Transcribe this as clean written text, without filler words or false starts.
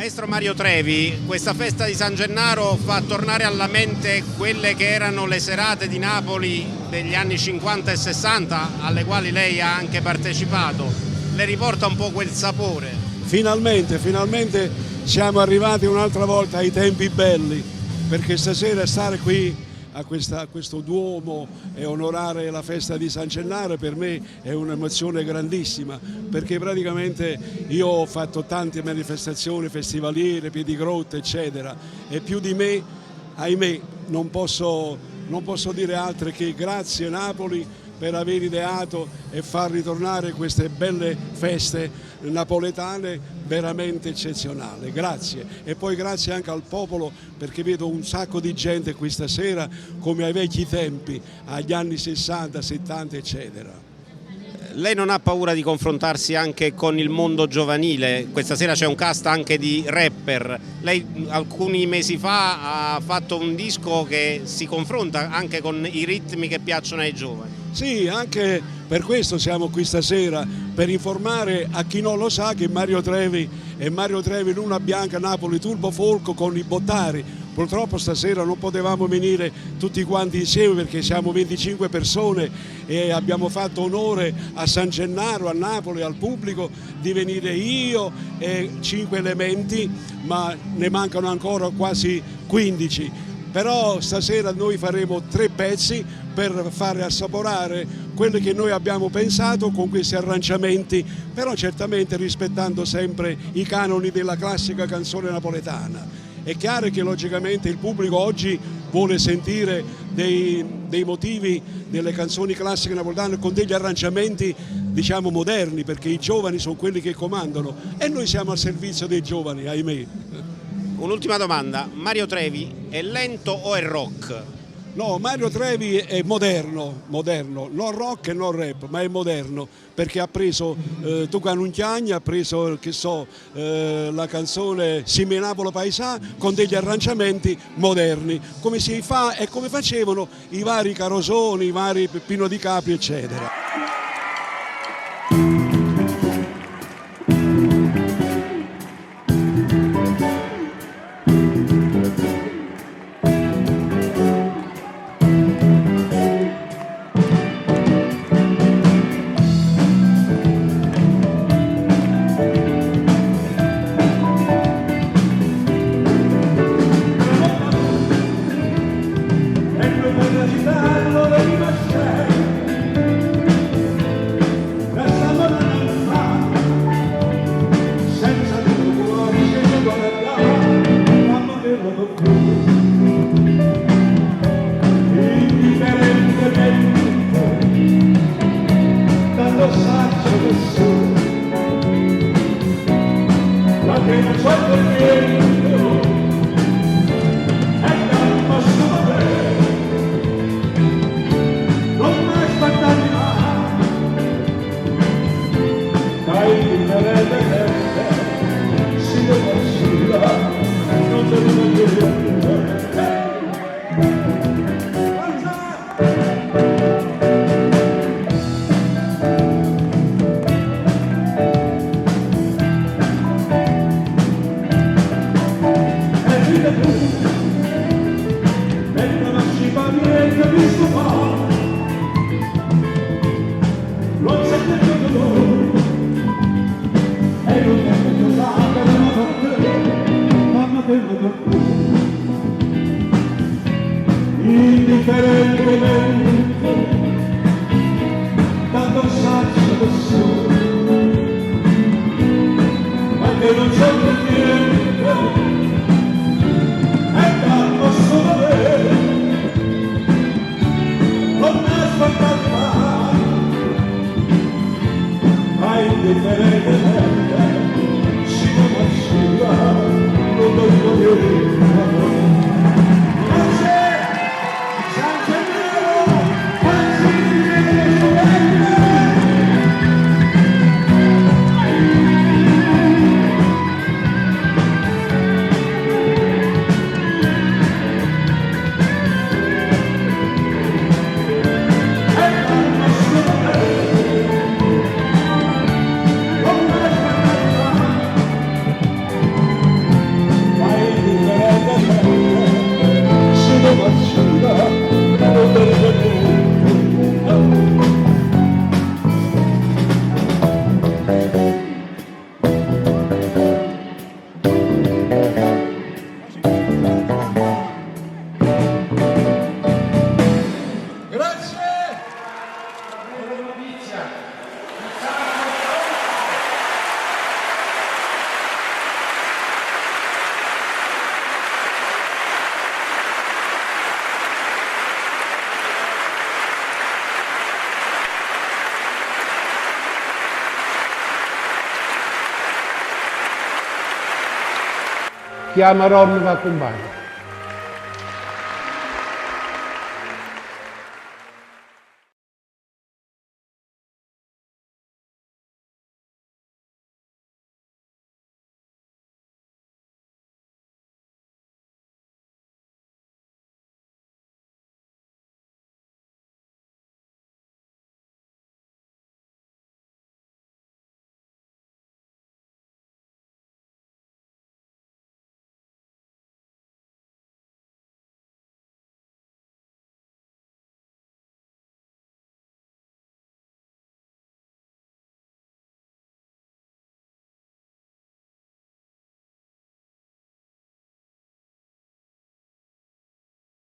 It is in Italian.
Maestro Mario Trevi, questa festa di San Gennaro fa tornare alla mente quelle che erano le serate di Napoli degli anni 50 e 60, alle quali lei ha anche partecipato. Le riporta un po' quel sapore? Finalmente siamo arrivati un'altra volta ai tempi belli, perché stasera stare qui a questo Duomo e onorare la festa di San Gennaro per me è un'emozione grandissima, perché praticamente io ho fatto tante manifestazioni festivaliere, piedigrotte eccetera, e più di me, ahimè, non posso dire altro che grazie Napoli per aver ideato e far ritornare queste belle feste napoletane veramente eccezionali. Grazie. E poi grazie anche al popolo, perché vedo un sacco di gente qui stasera come ai vecchi tempi, agli anni 60, 70 eccetera. Lei non ha paura di confrontarsi anche con il mondo giovanile? Questa sera c'è un cast anche di rapper. Lei alcuni mesi fa ha fatto un disco che si confronta anche con i ritmi che piacciono ai giovani. Sì, anche per questo siamo qui stasera, per informare a chi non lo sa che Mario Trevi è Mario Trevi Luna Bianca Napoli Turbo Folk con i Bottari. Purtroppo stasera non potevamo venire tutti quanti insieme perché siamo 25 persone e abbiamo fatto onore a San Gennaro, a Napoli, al pubblico di venire io e 5 elementi, ma ne mancano ancora quasi 15. Però stasera noi faremo 3 pezzi per fare assaporare quello che noi abbiamo pensato con questi arrangiamenti, però certamente rispettando sempre i canoni della classica canzone napoletana. È chiaro che logicamente il pubblico oggi vuole sentire dei motivi delle canzoni classiche napoletane con degli arrangiamenti diciamo moderni, perché i giovani sono quelli che comandano e noi siamo al servizio dei giovani, ahimè. Un'ultima domanda, Mario Trevi è lento o è rock? No, Mario Trevi è moderno, non rock e non rap, ma è moderno, perché ha preso Tucanunchiagna, ha preso, che so, la canzone Simenapolo Paesà con degli arrangiamenti moderni, come si fa e come facevano i vari Carosoni, i vari Peppino Di Capri, eccetera. chiama Ron, mi accompagna.